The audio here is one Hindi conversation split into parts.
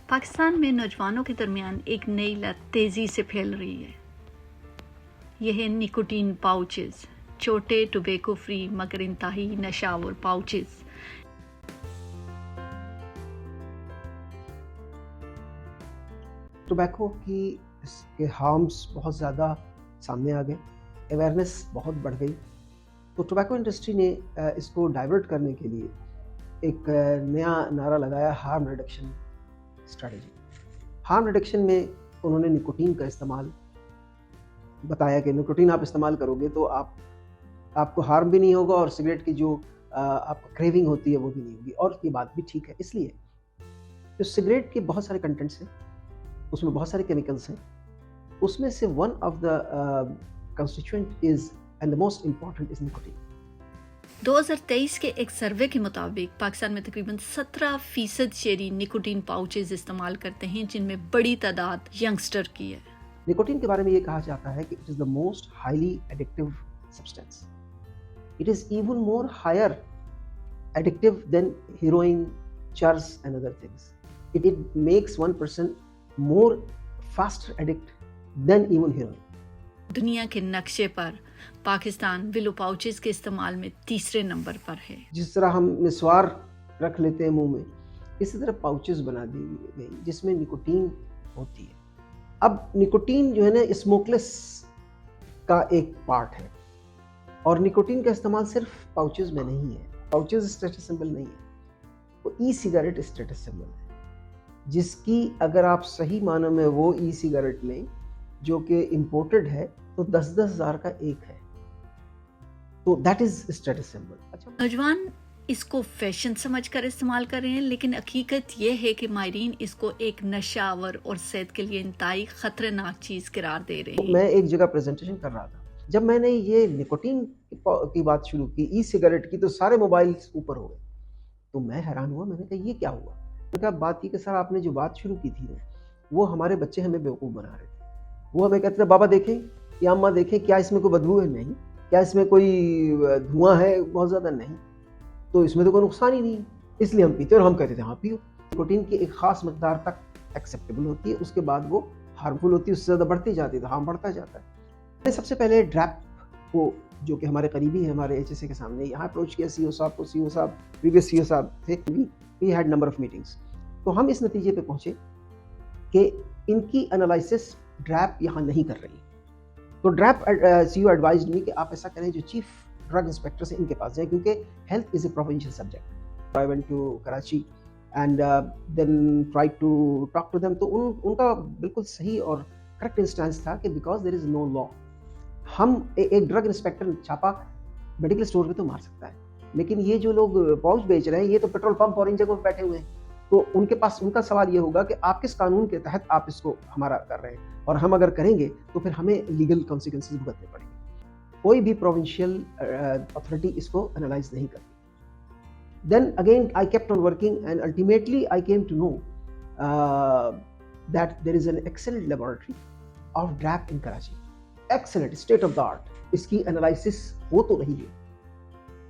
पाकिस्तान में नौजवानों के दरमियान एक नई लत तेज़ी से फैल रही है। यह है निकोटीन पाउचेस, छोटे टोबैको फ्री मगर इंतहाई नशावर पाउचेस। टोबैको की इसके हार्म्स बहुत ज़्यादा सामने आ गए, अवेयरनेस बहुत बढ़ गई। तो टोबैको इंडस्ट्री ने इसको डाइवर्ट करने के लिए एक नया नारा लगाया, harm reduction strategy. Harm reduction में उन्होंने निकोटीन का इस्तेमाल बताया कि निकोटीन आप इस्तेमाल करोगे तो आपको हार्म भी नहीं होगा और सिगरेट की जो आपको क्रेविंग होती है वो भी नहीं होगी। और ये बात भी ठीक है, इसलिए जो सिगरेट के बहुत सारे कंटेंट्स हैं, उसमें बहुत सारे केमिकल्स हैं, उसमें से one of the constituent is and the most important is nicotine. 2023 के एक सर्वे के मुताबिक पाकिस्तान में तकरीबन 17% शहरी निकोटीन पाउचेस इस्तेमाल करते हैं, जिनमें बड़ी तादाद यंगस्टर की है। निकोटीन के बारे में ये कहा जाता है कि it is the most highly addictive substance. It is even more higher addictive than heroin, charas and other things. It makes one person more faster addict than even heroin. दुनिया के नक्शे पर पाकिस्तान विलो पाउचेस के इस्तेमाल में तीसरे नंबर पर है। जिस तरह हम निस्वार रख लेते हैं मुंह में, इसी तरह पाउचेस बना दी गई जिसमें निकोटीन होती है। अब निकोटीन जो है ना, स्मोकलेस का एक पार्ट है, और निकोटीन का इस्तेमाल सिर्फ पाउचेस में नहीं है। पाउचेस स्टेटस सिंबल नहीं है, वो ई सिगरेट स्टेटस सिंबल है, जिसकी अगर आप सही मानों में वो ई सिगरेट लें जो कि इम्पोर्टेड है तो 10-10 हज़ार का एक है, तो दैट इज स्टेटस सिंबल। अच्छा, नौजवान इसको फैशन समझकर इस्तेमाल कर रहे हैं, लेकिन हकीकत यह है कि माहिरीन इसको एक नशावर और सेहत के लिए इंतहाई खतरनाक चीज करार दे रहे हैं। मैं एक जगह प्रेजेंटेशन कर रहा था, जब मैंने ये निकोटीन की बात शुरू की, ई सिगरेट की, तो सारे मोबाइल ऊपर हो गए। तो मैं हैरान हुआ, मैंने कहा ये क्या हुआ। मैंने कहा बात ये कि सर आपने जो बात शुरू की थी ना, वो हमारे बच्चे हमें बेवकूफ़ बना रहे थे। वो हमें कहते थे बाबा देखें या अम्मा देखें, क्या इसमें कोई बदबू है? नहीं। क्या इसमें कोई धुआं है? बहुत ज़्यादा नहीं। तो इसमें तो कोई नुकसान ही नहीं, इसलिए हम पीते। और हम कहते थे हाँ पियो। निकोटीन की एक ख़ास मकदार तक एक्सेप्टेबल होती है, उसके बाद वो हार्मफुल होती है, उससे ज़्यादा बढ़ती जाती है तो हार्म बढ़ता जाता है। मैंने सबसे पहले ड्रैप को, जो कि हमारे करीबी है, हमारे HSA के सामने, यहाँ अप्रोच किया CEO साहब को। CEO साहब प्रीवियस CEO साहब थे, we had number of meetings. तो हम इस नतीजे पे पहुँचे कि इनकी एनालिसिस ड्रैप यहाँ नहीं कर रही। तो ड्रैप CEO एडवाइज्ड मी कि आप ऐसा करें, जो चीफ ड्रग इंस्पेक्टर से इनके पास जाएं, क्योंकि health is a provincial subject. I went to Karachi and then try to talk to them. तो उनका बिल्कुल सही और करेक्ट इंस्टेंस था कि because there is no law. हम एक ड्रग इंस्पेक्टर छापा मेडिकल स्टोर पे तो मार सकता है, लेकिन ये जो लोग पाउच बेच रहे हैं, ये तो पेट्रोल पंप और इन जगहों पे बैठे हुए हैं। तो उनके पास, उनका सवाल ये होगा कि आप किस कानून के तहत आप इसको हमारा कर रहे हैं, और हम अगर करेंगे तो फिर हमें लीगल कॉन्सिक्वेंसेस भुगतने पड़ेंगे। कोई भी प्रोविंशियल अथॉरिटी इसको एनालाइज नहीं करती। Then again I kept on working and ultimately I came to know that there is an excellent laboratory of DRAP in Karachi. Excellent, state of the art. इसकी एनालिसिस हो तो रही है,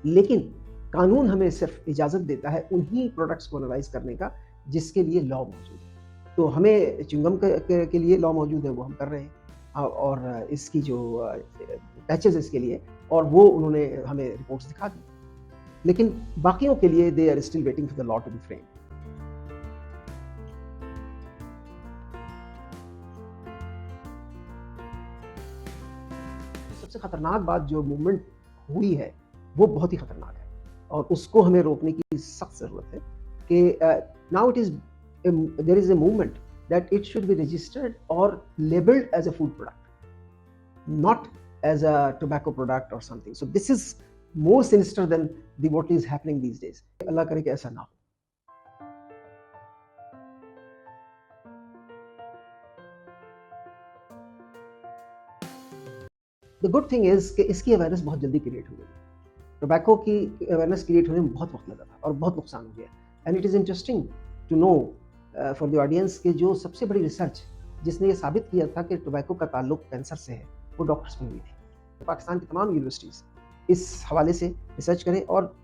लेकिन कानून हमें सिर्फ इजाज़त देता है उन्हीं प्रोडक्ट्स को एनालाइज करने का जिसके लिए लॉ मौजूद है। तो हमें च्युइंगम के लिए लॉ मौजूद है, वो हम कर रहे हैं, और इसकी जो पैचेस इसके लिए, और वो उन्होंने हमें रिपोर्ट्स दिखा दी। लेकिन बाकियों के लिए they are still waiting for the law to be framed. सबसे खतरनाक बात जो मूवमेंट हुई है वो बहुत ही खतरनाक है, और उसको हमें रोकने की सख्त ज़रूरत है कि now it is there is a movement that it should be registered और labelled as a food product, not as a tobacco product और something. So this is more sinister than what is happening these days. अल्लाह करे कि ऐसा ना हो। द गुड थिंग इज कि इसकी अवेयरनेस बहुत जल्दी क्रिएट हो गई। टोबैको की अवेयरनेस क्रिएट होने में बहुत वक्त लगा था और बहुत नुकसान हो गया। And it is interesting to know for the audience कि जो सबसे बड़ी रिसर्च जिसने ये साबित किया था कि टोबैको का ताल्लुक कैंसर से है, वो डॉक्टर्स में हुई थी। पाकिस्तान की तमाम यूनिवर्सिटीज़ इस हवाले से रिसर्च करें, और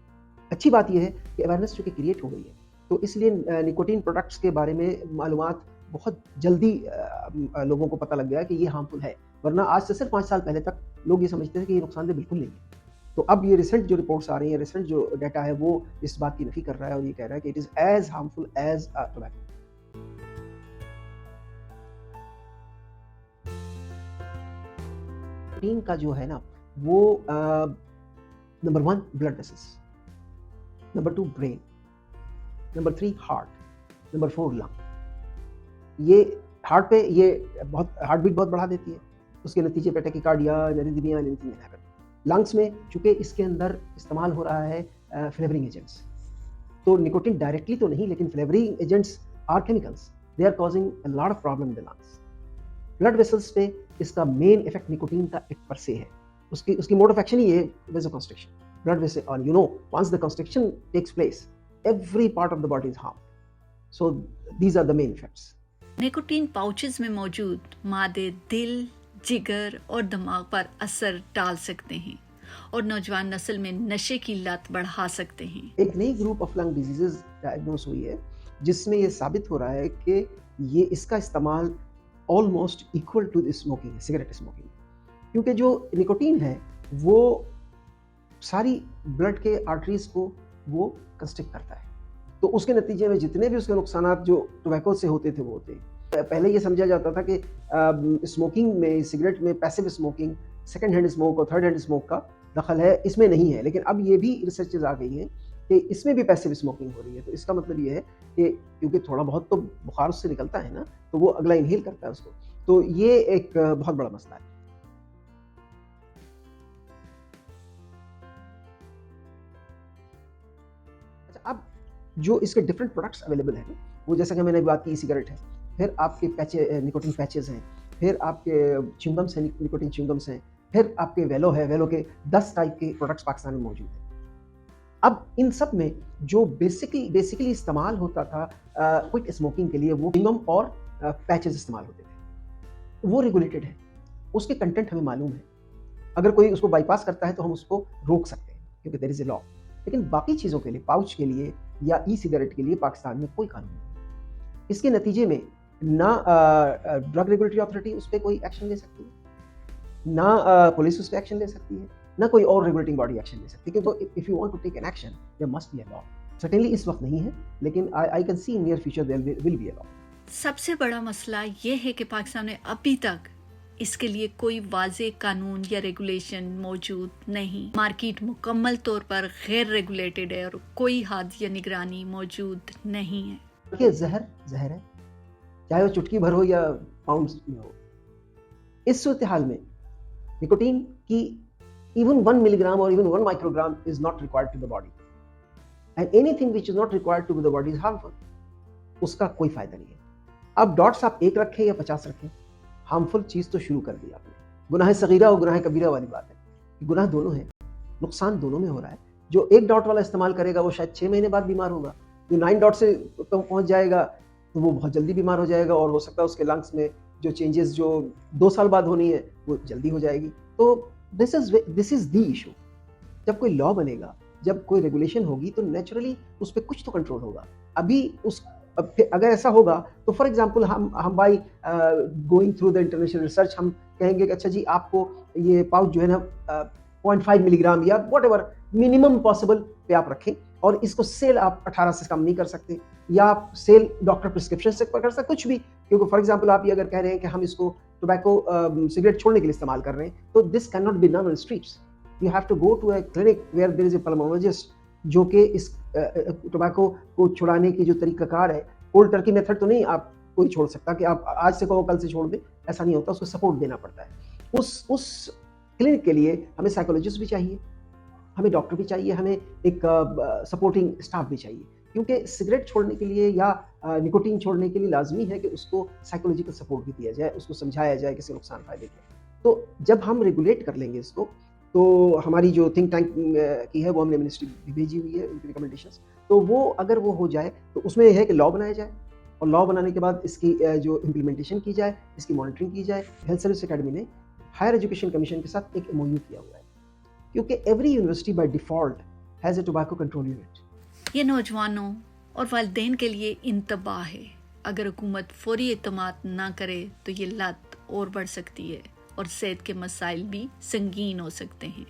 अच्छी बात यह है कि अवेयरनेस चूँकि क्रिएट हो गई है, तो इसलिए निकोटीन प्रोडक्ट्स के बारे में मालूमात बहुत जल्दी लोगों को पता लग गया कि ये हार्मफुल है, वरना आज से सिर्फ 5 साल पहले तक लोग ये समझते थे कि ये नुकसानदेह बिल्कुल नहीं है। तो अब ये रिसेंट जो रिपोर्ट्स आ रही हैं, रिसेंट जो डाटा है, वो इस बात की नफी कर रहा है और ये कह रहा है कि it is as harmful as tobacco. Nicotine का जो है ना, वो number 1 blood vessels, number 2 brain, number 3 heart, number 4 lung. ये हार्ट पे ये बहुत हार्ट बीट बहुत बढ़ा देती है, उसके नतीजे पे tachycardia, arrhythmia, anything can happen. Lungs में चूंकि इसके अंदर इस्तेमाल हो रहा है फ्लेवरिंग एजेंट्स, तो निकोटीन डायरेक्टली तो नहीं, लेकिन flavouring agents or chemicals, they are causing a lot of problem in the lungs. Blood vessels पे इसका मेन इफेक्ट निकोटीन का एक पर से है, उसकी मोड ऑफ एक्शन ही है वेसोकंस्ट्रिक्शन। ब्लड वेसल, और you know once the constriction takes place, every part of the body is harmed. So these are the main effects. Nicotine pouches में मौजूद मादे दिल, जिगर और दिमाग पर असर डाल सकते हैं और नौजवान नस्ल में नशे की लत बढ़ा सकते हैं। एक नई group of lung diseases diagnose हुई है, जिसमें ये साबित हो रहा है कि ये इसका इस्तेमाल almost equal to smoking, cigarette smoking, क्योंकि जो निकोटीन है वो सारी ब्लड के आर्टरीज को वो कंस्ट्रिक्ट करता है, तो उसके नतीजे में जितने भी उसके नुकसानात जो टोबैको से होते थे वो होते हैं। पहले ये समझा जाता था कि स्मोकिंग में, सिगरेट में passive smoking, second hand smoke और थर्ड हैंड स्मोक का दखल है, इसमें नहीं है, लेकिन अब ये भी रिसर्चेज आ गई हैं कि इसमें भी पैसिव स्मोकिंग हो रही है। तो इसका मतलब ये है कि क्योंकि थोड़ा बहुत तो बुखार उससे निकलता है ना, तो वो अगला इनहेल करता है उसको, तो ये एक बहुत बड़ा मसला है। अब जो इसके डिफरेंट प्रोडक्ट्स अवेलेबल हैं, वो जैसा कि मैंने बात की, सिगरेट है, फिर आपके पैचे, निकोटीन पैचेस हैं, फिर आपके च्युइंगम्स हैं, निकोटीन च्युइंगम्स हैं, फिर आपके वेलो है, वेलो के 10 टाइप के प्रोडक्ट्स पाकिस्तान में मौजूद हैं। अब इन सब में जो बेसिकली इस्तेमाल होता था क्विट स्मोकिंग के लिए, वो च्युइंगम और पैचेस इस्तेमाल होते थे, वो रेगुलेटेड है, उसके कंटेंट हमें मालूम है, अगर कोई उसको बाईपास करता है तो हम उसको रोक सकते हैं क्योंकि देयर इज ए लॉ। लेकिन बाकी चीज़ों के लिए, पाउच के लिए या ई सिगरेट के लिए पाकिस्तान में कोई कानून नहीं। इसके नतीजे में ना ड्रग रेगुलेटरी अथॉरिटी उस पर कोई एक्शन ले सकती है, ना पुलिस उस पर एक्शन ले सकती है, ना कोई और रेगुलेटिंग बॉडी एक्शन ले सकती है, क्योंकि if you want to take an action there must be a law. Certainly इस वक्त नहीं है, लेकिन I can see in near future there will be a law. सबसे बड़ा मसला ये है कि पाकिस्तान में अभी तक इसके लिए कोई वाज़े कानून या रेगुलेशन मौजूद नहीं। मार्केट मुकम्मल तौर पर गैर रेगुलेटेड है और कोई हद या निगरानी मौजूद नहीं है। देखिए, जहर है, चाहे वो चुटकी भर हो या पाउंड्स में हो। इस सूरत हाल में निकोटीन की even 1 milligram or even 1 microgram is not required to the body, and anything which is not required to the body is harmful. उसका कोई फायदा नहीं है। अब डॉट्स आप 1 रखें या 50 रखें, हार्मफुल चीज तो शुरू कर दी आपने। गुनाह सगीरा और गुनाह कबीरा वाली बात है, गुनाह दोनों है, नुकसान दोनों में हो रहा है। जो 1 डॉट वाला इस्तेमाल करेगा वो शायद 6 महीने बाद बीमार होगा, जो 9 डॉट से पहुंच जाएगा तो वो बहुत जल्दी बीमार हो जाएगा, और हो सकता है उसके लंग्स में जो चेंजेस जो 2 साल बाद होनी है वो जल्दी हो जाएगी। तो दिस इज द इशू। जब कोई लॉ बनेगा, जब कोई रेगुलेशन होगी, तो नेचुरली उस पर कुछ तो कंट्रोल होगा। अभी अगर ऐसा होगा तो फॉर एग्जांपल हम by going through the international research हम कहेंगे कि अच्छा जी, आपको ये पाउच जो है ना 0.5 मिलीग्राम या व्हाटएवर मिनिमम पॉसिबल पे आप रखें, और इसको सेल आप 18 से कम नहीं कर सकते, या आप सेल डॉक्टर प्रिस्क्रिप्शन से कर सकते, कुछ भी। क्योंकि फॉर एग्जांपल आप ये अगर कह रहे हैं कि हम इसको टोबैको सिगरेट छोड़ने के लिए इस्तेमाल कर रहे हैं, तो this can not be done on streets. You have to go to a clinic where there is a pulmonologist, जो कि इस टोबैको को छुड़ाने की जो तरीकाकार है, कोल्ड टर्की मेथड तो नहीं आप कोई छोड़ सकता कि आप आज से कहो कल से छोड़ दें, ऐसा नहीं होता, उसको सपोर्ट देना पड़ता है। उस क्लिनिक के लिए हमें साइकोलॉजिस्ट भी चाहिए, हमें डॉक्टर भी चाहिए, हमें एक सपोर्टिंग स्टाफ भी चाहिए, क्योंकि सिगरेट छोड़ने के लिए या निकोटीन छोड़ने के लिए लाजमी है कि उसको साइकोलॉजिकल सपोर्ट भी दिया जाए, उसको समझाया जाए किसी नुकसान फायदे के। तो जब हम रेगुलेट कर लेंगे इसको, तो हमारी जो थिंक टैंक की है वो हमने मिनिस्ट्री भी भेजी हुई है, उनकी रिकमेंडेशंस, तो वो अगर वो हो जाए तो उसमें यह है कि लॉ बनाया जाए, और लॉ बनाने के बाद इसकी जो इम्प्लीमेंटेशन की जाए, इसकी मॉनिटरिंग की जाए। हेल्थ सर्विस अकेडमी ने हायर एजुकेशन कमीशन के साथ एक MOU किया हुआ है, क्योंकि every university by default has a tobacco control unit. ये नौजवानों और वालिदैन के लिए इंतबाह है। अगर हुकूमत फौरी इत्तमाद ना करे तो ये लत और बढ़ सकती है और सेहत के मसाइल भी संगीन हो सकते हैं।